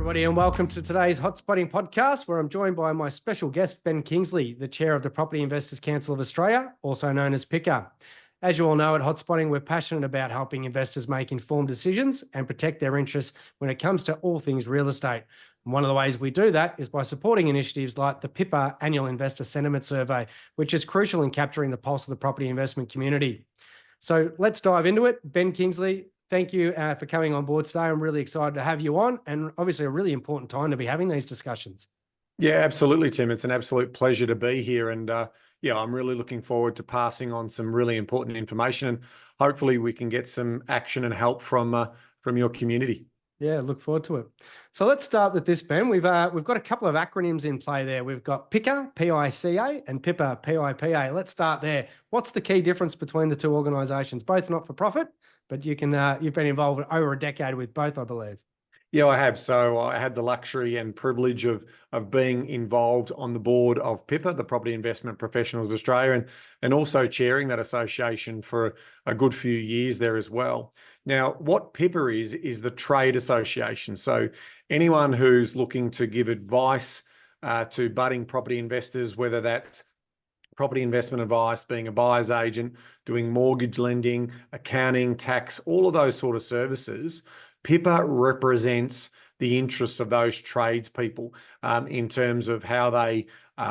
everybody, and welcome to today's Hotspotting podcast, where I'm joined by my special guest, Ben Kingsley, the chair of the Property Investors Council of Australia, also known as PICA. As you all know, at Hotspotting, we're passionate about helping investors make informed decisions and protect their interests when it comes to all things real estate. And one of the ways we do that is by supporting initiatives like the PIPA Annual Investor Sentiment Survey, which is crucial in capturing the pulse of the property investment community. So let's dive into it. Ben Kingsley, thank you for coming on board today. I'm really excited to have you on, and obviously a really important time to be having these discussions. Yeah, absolutely, Tim. It's an absolute pleasure to be here. And I'm really looking forward to passing on some really important information, and hopefully we can get some action and help from your community. Yeah, look forward to it. So let's start with this, Ben. We've got a couple of acronyms in play there. We've got PICA, P-I-C-A, and PIPA, P-I-P-A. Let's start there. What's the key difference between the two organisations? Both not-for-profit, but you've been involved over a decade with both, I believe. Yeah, I have. So I had the luxury and privilege of being involved on the board of PIPA, the Property Investment Professionals Australia, and also chairing that association for a good few years there as well. Now, what PIPA is the trade association. So anyone who's looking to give advice to budding property investors, whether that's property investment advice, being a buyer's agent, doing mortgage lending, accounting, tax, all of those sort of services, PIPA represents the interests of those tradespeople in terms of how they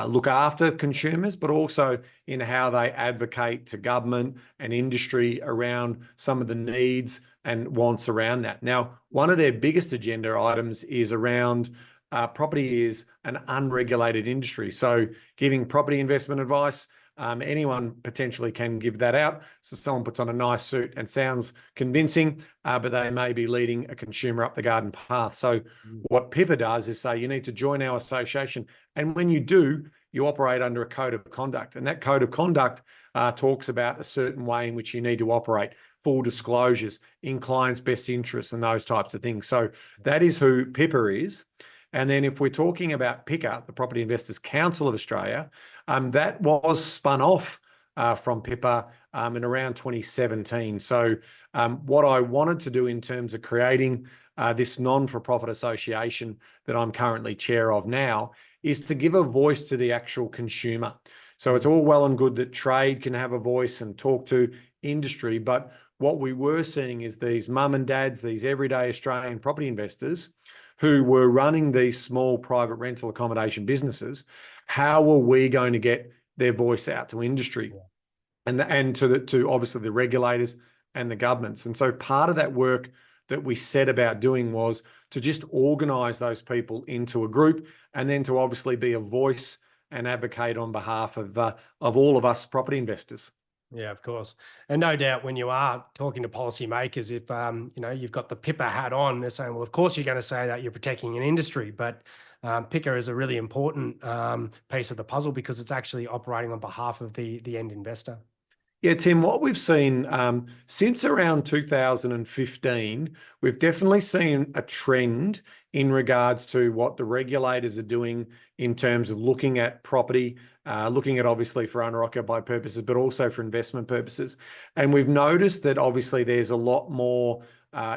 look after consumers, but also in how they advocate to government and industry around some of the needs and wants around that. Now, one of their biggest agenda items is around property is an unregulated industry. So giving property investment advice, anyone potentially can give that out. So someone puts on a nice suit and sounds convincing, but they may be leading a consumer up the garden path. So what PIPA does is say, you need to join our association. And when you do, you operate under a code of conduct. And that code of conduct talks about a certain way in which you need to operate, full disclosures, in clients' best interests, and those types of things. So that is who PIPA is. And then if we're talking about PICA, the Property Investors Council of Australia, that was spun off from PIPA in around 2017. So what I wanted to do in terms of creating this non-for-profit association that I'm currently chair of now is to give a voice to the actual consumer. So it's all well and good that trade can have a voice and talk to industry, but what we were seeing is these mum and dads, these everyday Australian property investors who were running these small private rental accommodation businesses. How are we going to get their voice out to industry and to obviously the regulators and the governments? And so part of that work that we set about doing was to just organise those people into a group, and then to obviously be a voice and advocate on behalf of all of us property investors. Yeah, of course. And no doubt when you are talking to policymakers, if you've got the PIPA hat on, they're saying, well, of course you're going to say that you're protecting an industry, but PICA is a really important piece of the puzzle because it's actually operating on behalf of the end investor. Yeah, Tim, what we've seen since around 2015, we've definitely seen a trend in regards to what the regulators are doing in terms of looking at property, looking at obviously for owner-occupied purposes, but also for investment purposes. And we've noticed that obviously there's a lot more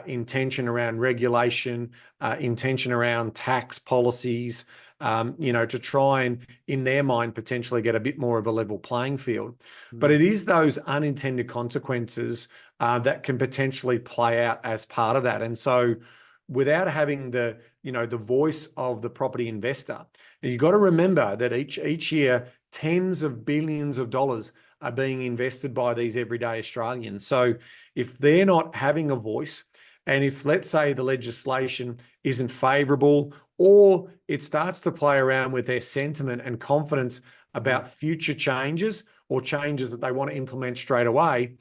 intention around regulation, intention around tax policies, to try and, in their mind, potentially get a bit more of a level playing field. But it is those unintended consequences that can potentially play out as part of that. And so without having the voice of the property investor, you've got to remember that each year, tens of billions of dollars are being invested by these everyday Australians. So if they're not having a voice, and if, let's say, the legislation isn't favourable, or it starts to play around with their sentiment and confidence about future changes or changes that they want to implement straight away,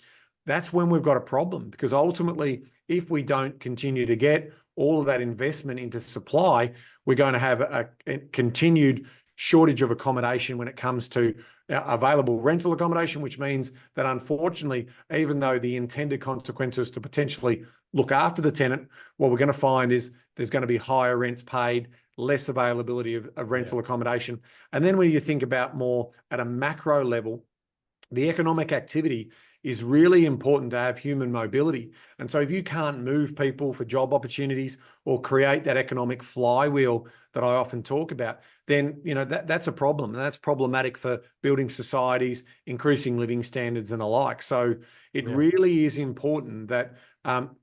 that's when we've got a problem. Because ultimately, if we don't continue to get all of that investment into supply, we're going to have a continued shortage of accommodation when it comes to available rental accommodation, which means that unfortunately, even though the intended consequences to potentially look after the tenant, what we're going to find is there's going to be higher rents paid, less availability of rental accommodation. And then when you think about more at a macro level, the economic activity is really important to have human mobility. And so if you can't move people for job opportunities or create that economic flywheel that I often talk about, then that's a problem. And that's problematic for building societies, increasing living standards and the like. So it really is important that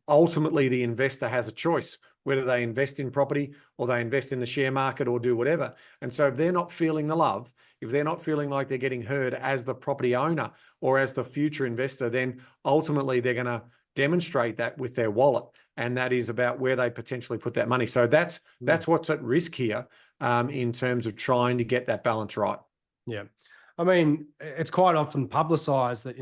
ultimately the investor has a choice, whether they invest in property or they invest in the share market or do whatever. And so if they're not feeling the love, if they're not feeling like they're getting heard as the property owner or as the future investor, then ultimately they're going to demonstrate that with their wallet. And that is about where they potentially put that money. So that's what's at risk here in terms of trying to get that balance right. Yeah. I mean, it's quite often publicised that,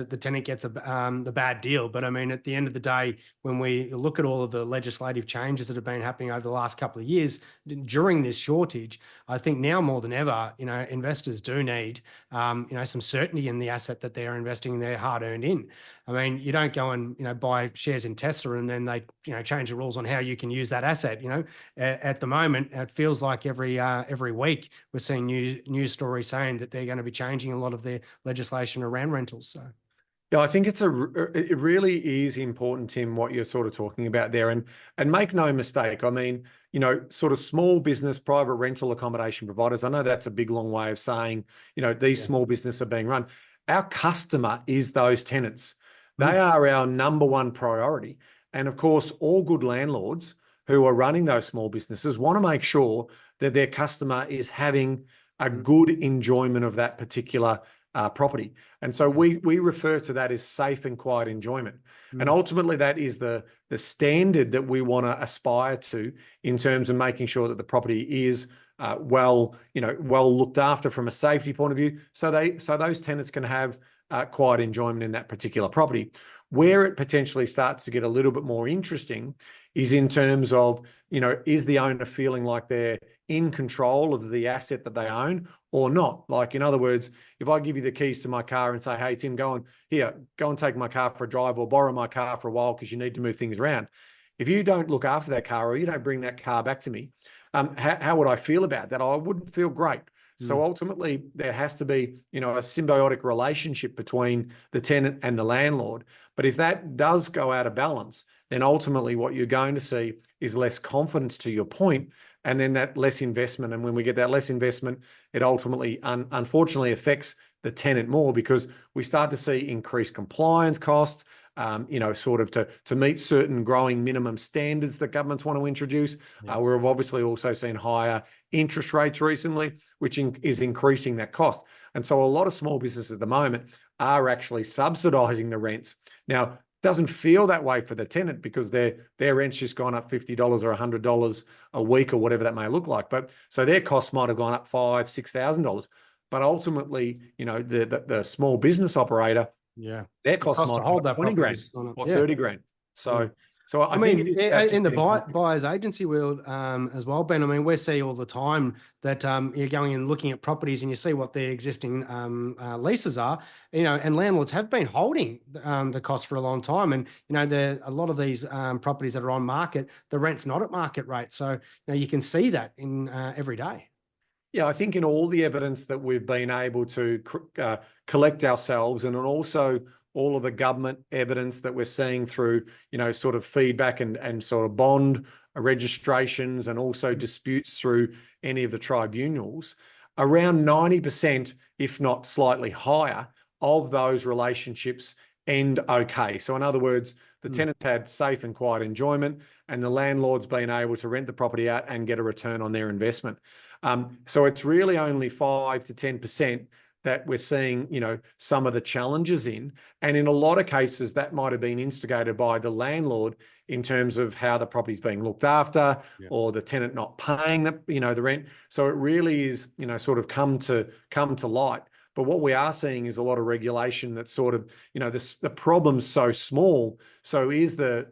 the tenant gets the bad deal. But I mean, at the end of the day, when we look at all of the legislative changes that have been happening over the last couple of years during this shortage, I think now more than ever, investors do need, some certainty in the asset that they're investing their hard-earned in. I mean, you don't go and, buy shares in Tesla and then they, change the rules on how you can use that asset. At the moment, it feels like every week we're seeing news stories saying that they're going to be changing a lot of their legislation around rentals. So, yeah, I think it really is important, Tim, what you're sort of talking about there. And make no mistake, I mean, sort of small business, private rental accommodation providers, I know that's a big, long way of saying, these small businesses are being run. Our customer is those tenants. They are our number one priority. And of course, all good landlords who are running those small businesses want to make sure that their customer is having a good enjoyment of that particular property. And so we refer to that as safe and quiet enjoyment. And ultimately that is the standard that we want to aspire to in terms of making sure that the property is well looked after from a safety point of view. So those tenants can have quiet enjoyment in that particular property. Where it potentially starts to get a little bit more interesting is in terms of, is the owner feeling like they're in control of the asset that they own or not? Like, in other words, if I give you the keys to my car and say, hey, Tim, go and take my car for a drive or borrow my car for a while because you need to move things around. If you don't look after that car or you don't bring that car back to me, how would I feel about that? I wouldn't feel great. So ultimately, there has to be, a symbiotic relationship between the tenant and the landlord. But if that does go out of balance, then ultimately what you're going to see is less confidence, to your point, and then that less investment. And when we get that less investment, it ultimately, unfortunately, affects the tenant more because we start to see increased compliance costs, sort of to meet certain growing minimum standards that governments want to introduce. We've obviously also seen higher interest rates recently, which is increasing that cost. And so a lot of small businesses at the moment are actually subsidising the rents. Now, it doesn't feel that way for the tenant because their rent's just gone up $50 or $100 a week or whatever that may look like. But so their costs might have gone up $5,000, $6,000. But ultimately, the small business operator, their cost might hold that 20 grand or 30 grand. So I mean, in the buyer's agency world as well, Ben, I mean, we see all the time that you're going and looking at properties and you see what their existing leases are, and landlords have been holding the cost for a long time. And, a lot of these properties that are on market, the rent's not at market rate. So, you can see that in every day. Yeah, I think in all the evidence that we've been able to collect ourselves, and also all of the government evidence that we're seeing through, sort of feedback and sort of bond registrations and also disputes through any of the tribunals, around 90%, if not slightly higher, of those relationships end okay. So in other words, the tenants had safe and quiet enjoyment and the landlord's been able to rent the property out and get a return on their investment. So it's really only 5 to 10% that we're seeing, some of the challenges in. And in a lot of cases, that might have been instigated by the landlord in terms of how the property's being looked after or the tenant not paying the rent. So it really is, sort of come to light. But what we are seeing is a lot of regulation that sort of, the problem's so small. So is the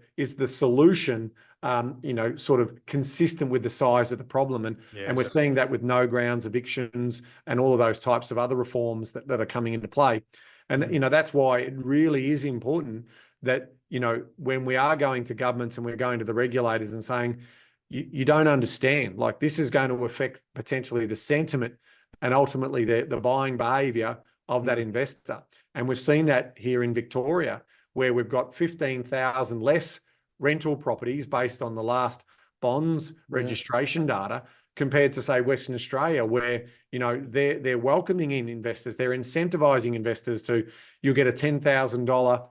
solution, sort of consistent with the size of the problem. And we're seeing that with no grounds evictions and all of those types of other reforms that are coming into play. And, that's why it really is important that, when we are going to governments and we're going to the regulators and saying, you don't understand, like this is going to affect potentially the sentiment and ultimately the buying behavior of that investor. And we've seen that here in Victoria, where we've got 15,000 less rental properties based on the last bonds registration data, compared to, say, Western Australia, where, you know, they're welcoming in investors, they're incentivizing investors to, you'll get a $10,000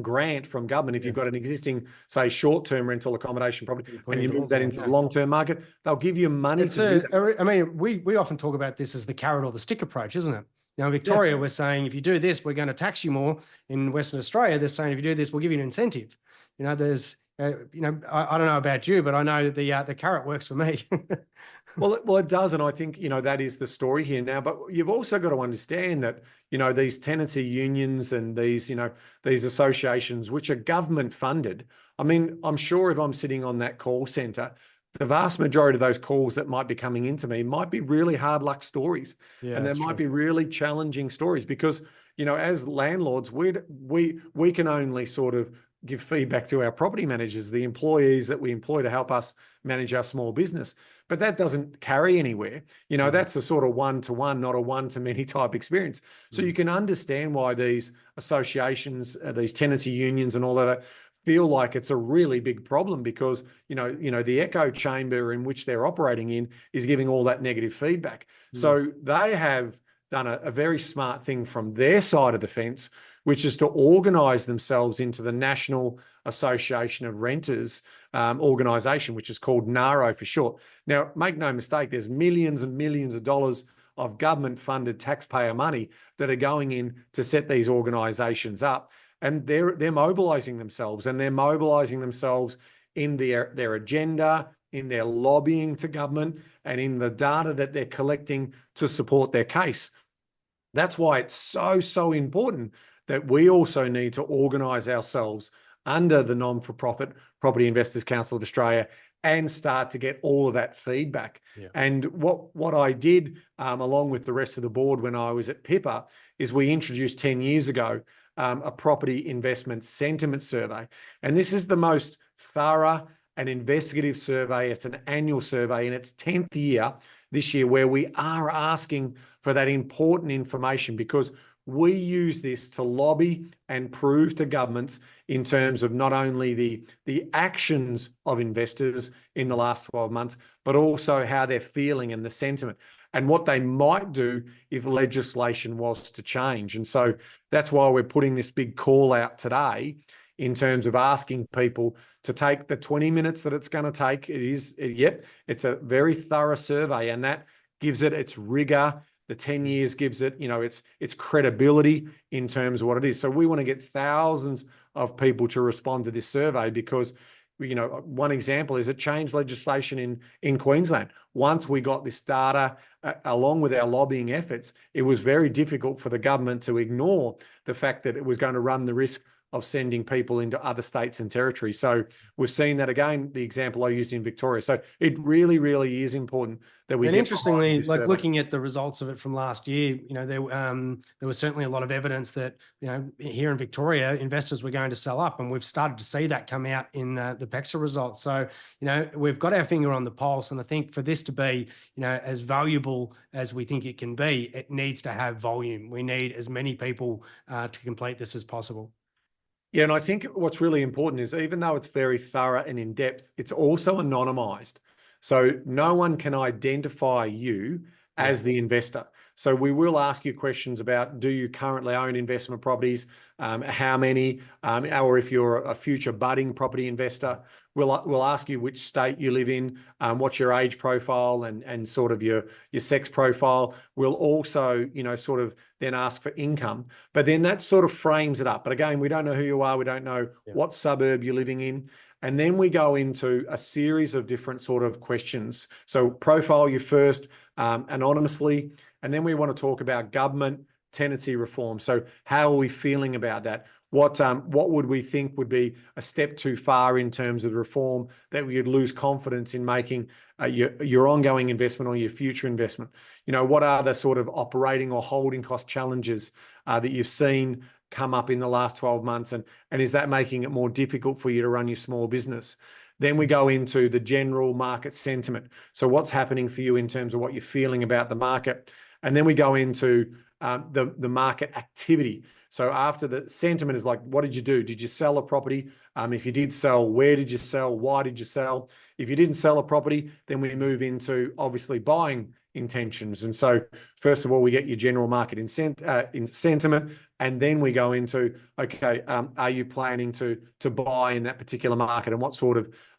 grant from government if you've got an existing, say, short-term rental accommodation property, and you move that into the long-term market, they'll give you money to do that. I mean, we often talk about this as the carrot or the stick approach, isn't it? Now, in Victoria, we're saying, if you do this, we're going to tax you more. In Western Australia, they're saying, if you do this, we'll give you an incentive. You know, there's, you know, I don't know about you, but I know the carrot works for me. Well, it does. And I think, you know, that is the story here now. But you've also got to understand that, you know, these tenancy unions and these, you know, these associations, which are government funded. I mean, I'm sure if I'm sitting on that call center, the vast majority of those calls that might be coming into me might be really hard luck stories. And they might be really challenging stories because, you know, as landlords, we can only sort of give feedback to our property managers, the employees that we employ to help us manage our small business. But that doesn't carry anywhere. You know, that's a sort of one-to-one, not a one-to-many type experience. So you can understand why these associations, these tenancy unions and all that feel like it's a really big problem because, you know, the echo chamber in which they're operating in is giving all that negative feedback. So they have done a very smart thing from their side of the fence, which is to organise themselves into the National Association of Renters organisation, which is called NARO for short. Now, make no mistake, there's millions and millions of dollars of government-funded taxpayer money that are going in to set these organisations up, and they're mobilising themselves, and they're mobilising themselves in their agenda, in their lobbying to government, and in the data that they're collecting to support their case. That's why it's so important that we also need to organise ourselves under the non-for-profit Property Investors Council of Australia and start to get all of that feedback. And what I did along with the rest of the board when I was at PIPA is we introduced 10 years ago a property investment sentiment survey. And this is the most thorough and investigative survey. It's an annual survey in its 10th year this year, where we are asking for that important information because we use this to lobby and prove to governments in terms of not only the actions of investors in the last 12 months, but also how they're feeling and the sentiment and what they might do if legislation was to change. And so that's why we're putting this big call out today in terms of asking people to take the 20 minutes that it's going to take. It's a very thorough survey, and that gives it its rigor. The 10 years gives it, you know, its credibility in terms of what it is. So we want to get thousands of people to respond to this survey because, you know, one example is it changed legislation in Queensland. Once we got this data, along with our lobbying efforts, it was very difficult for the government to ignore the fact that it was going to run the risk of sending people into other states and territories. So we've seen that again, the example I used in Victoria. So it really, really is important that we. And interestingly, like looking at the results of it from last year, you know, there was certainly a lot of evidence that, you know, here in Victoria, investors were going to sell up, and we've started to see that come out in the PEXA results. So, you know, we've got our finger on the pulse, and I think for this to be, you know, as valuable as we think it can be, it needs to have volume. We need as many people to complete this as possible. Yeah, and I think what's really important is even though it's very thorough and in-depth, it's also anonymized. So no one can identify you as the investor. So we will ask you questions about, do you currently own investment properties? How many? Or if you're a future budding property investor, we'll ask you which state you live in, what's your age profile and sort of your sex profile. We'll also, you know, sort of then ask for income, but then that sort of frames it up. But again, we don't know who you are. We don't know what suburb you're living in. And then we go into a series of different sort of questions. So profile you first anonymously, and then we want to talk about government tenancy reform. So how are we feeling about that? What would we think would be a step too far in terms of reform that we would lose confidence in making your ongoing investment or your future investment? You know, what are the sort of operating or holding cost challenges that you've seen come up in the last 12 months? And is that making it more difficult for you to run your small business? Then we go into the general market sentiment. So what's happening for you in terms of what you're feeling about the market? And then we go into the market activity. So after the sentiment is like, what did you do? Did you sell a property? If you did sell, where did you sell? Why did you sell? If you didn't sell a property, then we move into obviously buying intentions. And so first of all, we get your general market in sentiment, and then we go into, okay, are you planning to buy in that particular market, and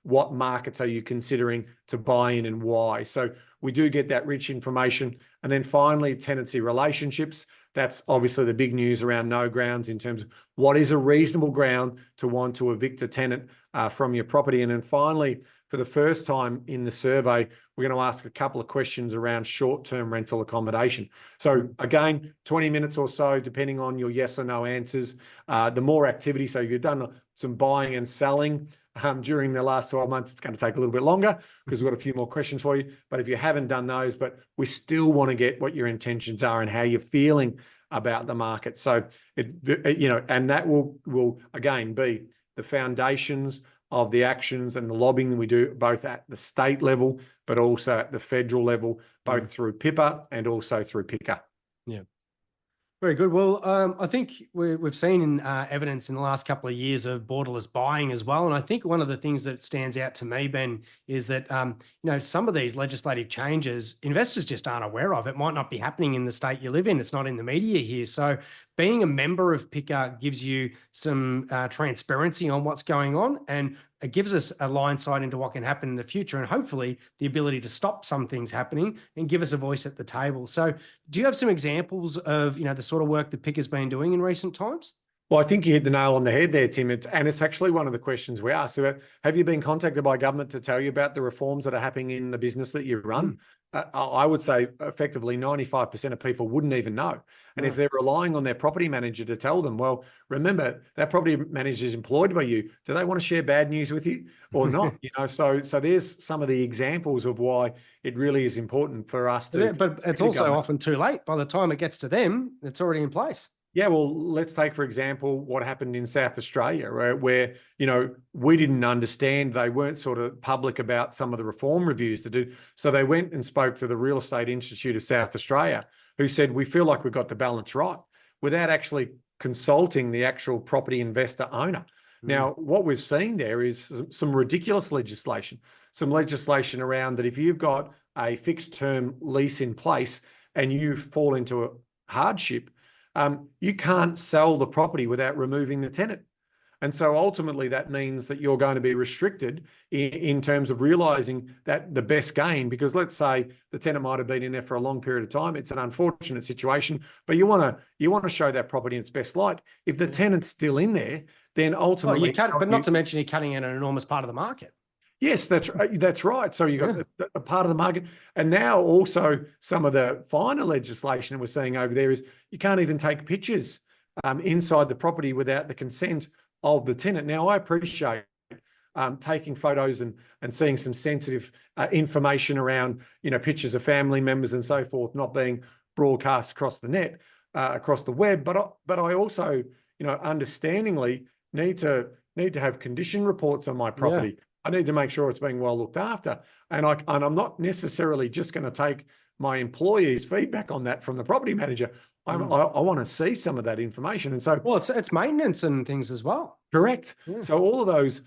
what markets are you considering to buy in and why? So we do get that rich information. And then finally, tenancy relationships. That's obviously the big news around no grounds in terms of what is a reasonable ground to want to evict a tenant from your property. And then finally, for the first time in the survey, we're going to ask a couple of questions around short-term rental accommodation. So again, 20 minutes or so, depending on your yes or no answers. The more activity, so you've done some buying and selling during the last 12 months, it's going to take a little bit longer because we've got a few more questions for you. But if you haven't done those, but we still want to get what your intentions are and how you're feeling about the market. So, and that will again be the foundations of the actions and the lobbying that we do both at the state level, but also at the federal level, both through PIPA and also through PICA. Yeah. Very good. Well, I think we've seen evidence in the last couple of years of borderless buying as well. And I think one of the things that stands out to me, Ben, is that, some of these legislative changes, investors just aren't aware of. It might not be happening in the state you live in. It's not in the media here. So being a member of PICA gives you some transparency on what's going on, and it gives us a line sight into what can happen in the future, and hopefully the ability to stop some things happening and give us a voice at the table. So do you have some examples of, the sort of work that PICA's been doing in recent times? Well, I think you hit the nail on the head there, Tim. It's actually one of the questions we asked. Have you been contacted by government to tell you about the reforms that are happening in the business that you run? I would say effectively 95% of people wouldn't even know. And if they're relying on their property manager to tell them, well, remember that property manager is employed by you. Do they want to share bad news with you or not? So there's some of the examples of why it really is important for us to. But it's also often too late. By the time it gets to them, it's already in place. Yeah, well, let's take, for example, what happened in South Australia, right, where, we didn't understand. They weren't sort of public about some of the reform reviews to do. So they went and spoke to the Real Estate Institute of South Australia, who said, we feel like we've got the balance right, without actually consulting the actual property investor owner. Now, what we've seen there is some ridiculous legislation, around that if you've got a fixed term lease in place and you fall into a hardship, you can't sell the property without removing the tenant. And so ultimately that means that you're going to be restricted in terms of realizing that the best gain, because let's say the tenant might have been in there for a long period of time. It's an unfortunate situation, but you want to show that property in its best light. If the tenant's still in there, then ultimately, but not to mention you're cutting out an enormous part of the market. Yes, that's right. So you got a part of the market. And now also some of the finer legislation that we're seeing over there is you can't even take pictures inside the property without the consent of the tenant. Now, I appreciate taking photos and seeing some sensitive information around, pictures of family members and so forth not being broadcast across the net, across the web. But I also, understandingly need to have condition reports on my property. Yeah. I need to make sure it's being well looked after. And I'm not necessarily just going to take my employees' feedback on that from the property manager. I want to see some of that information. And so, well, it's maintenance and things as well. Correct. Yeah. So all of those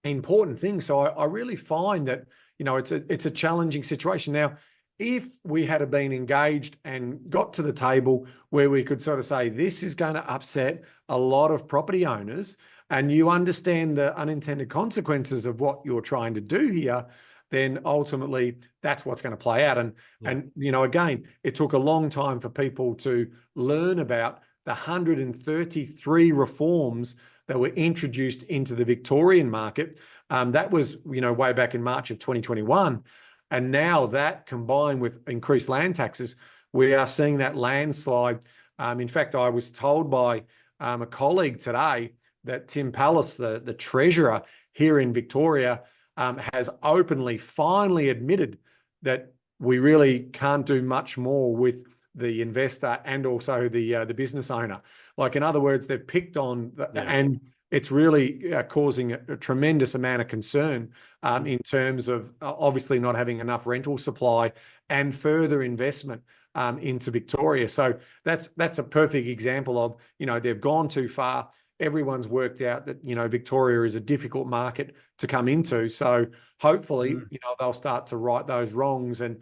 important things. So I really find that, it's a challenging situation. Now, if we had been engaged and got to the table where we could sort of say, this is going to upset a lot of property owners, and you understand the unintended consequences of what you're trying to do here, then ultimately that's what's going to play out. And again, it took a long time for people to learn about the 133 reforms that were introduced into the Victorian market. That was, way back in March of 2021. And now that combined with increased land taxes, we are seeing that landslide. In fact, I was told by a colleague today that Tim Pallas, the treasurer here in Victoria, has openly, finally admitted that we really can't do much more with the investor and also the business owner. Like, in other words, they've picked on, and it's really causing a tremendous amount of concern in terms of obviously not having enough rental supply and further investment into Victoria. So that's a perfect example of, they've gone too far. Everyone's worked out that, Victoria is a difficult market to come into. So hopefully, they'll start to right those wrongs and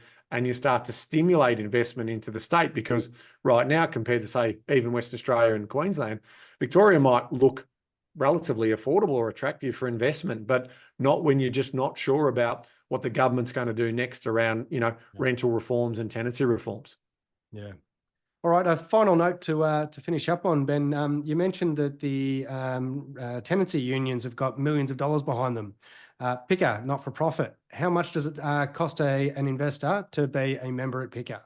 you start to stimulate investment into the state, because right now, compared to, say, even Western Australia and Queensland, Victoria might look relatively affordable or attractive for investment, but not when you're just not sure about what the government's going to do next around, rental reforms and tenancy reforms. Yeah. All right. A final note to finish up on, Ben. You mentioned that the tenancy unions have got millions of dollars behind them. PICA, not for profit. How much does it cost an investor to be a member at PICA?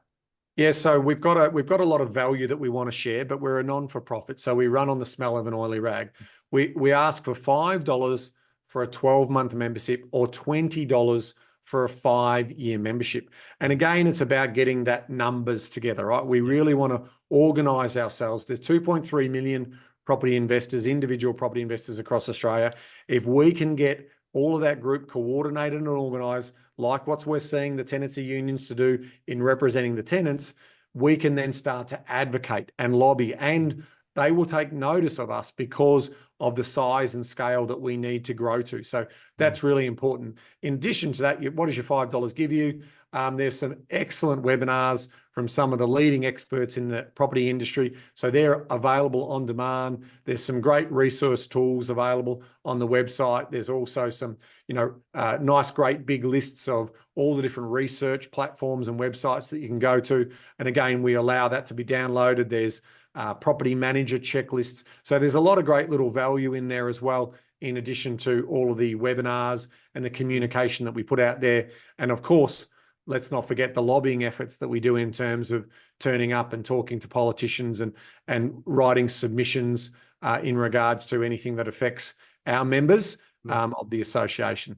Yeah, so we've got a lot of value that we want to share, but we're a non-for-profit, so we run on the smell of an oily rag. We ask for $5 for a 12-month membership or $20 for a 5-year membership. And again, it's about getting that numbers together, right? We really want to organise ourselves. There's 2.3 million property investors, individual property investors across Australia. If we can get all of that group coordinated and organised, like what we're seeing the tenancy unions to do in representing the tenants, we can then start to advocate and lobby, and they will take notice of us because of the size and scale that we need to grow to. So that's really important. In addition to that, what does your $5 give you? There's some excellent webinars from some of the leading experts in the property industry. So they're available on demand. There's some great resource tools available on the website. There's also some, nice, great big lists of all the different research platforms and websites that you can go to. And again, we allow that to be downloaded. There's property manager checklists. So there's a lot of great little value in there as well, in addition to all of the webinars and the communication that we put out there. And of course, let's not forget the lobbying efforts that we do in terms of turning up and talking to politicians and writing submissions in regards to anything that affects our members of the association.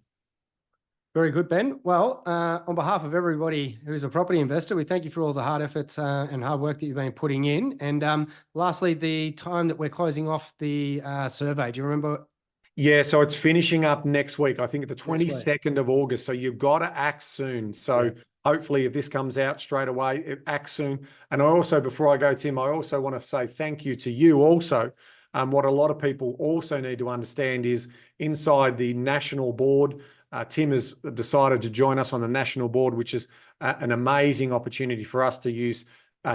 Very good, Ben. Well, on behalf of everybody who's a property investor, we thank you for all the hard efforts and hard work that you've been putting in. And lastly, the time that we're closing off the survey, do you remember? Yeah, so it's finishing up next week, I think the 22nd of August. So you've got to act soon. So hopefully if this comes out straight away, act soon. And I also, before I go, Tim, I also want to say thank you to you also. What a lot of people also need to understand is inside the national board, Tim has decided to join us on the national board, which is an amazing opportunity for us to use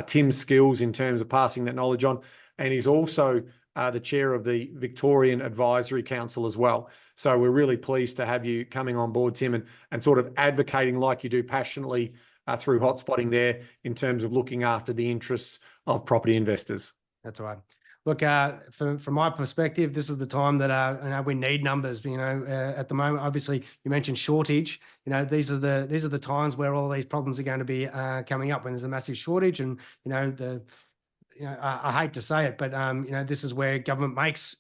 Tim's skills in terms of passing that knowledge on. And he's also the chair of the Victorian Advisory Council as well. So we're really pleased to have you coming on board, Tim, and sort of advocating like you do passionately through Hotspotting there in terms of looking after the interests of property investors. That's right. Look, from my perspective, this is the time that we need numbers. At the moment, obviously, you mentioned shortage. These are the times where all these problems are going to be coming up, when there's a massive shortage, and I hate to say it, but this is where government makes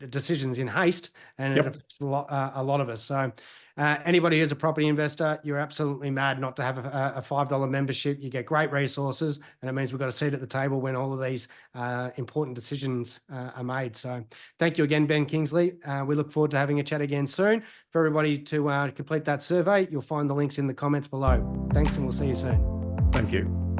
decisions in haste, and it affects a lot of us. So anybody who's a property investor, you're absolutely mad not to have a $5 membership. You get great resources, and it means we've got a seat at the table when all of these important decisions are made. So thank you again, Ben Kingsley. We look forward to having a chat again soon. For everybody to complete that survey, you'll find the links in the comments below. Thanks, and we'll see you soon. Thank you.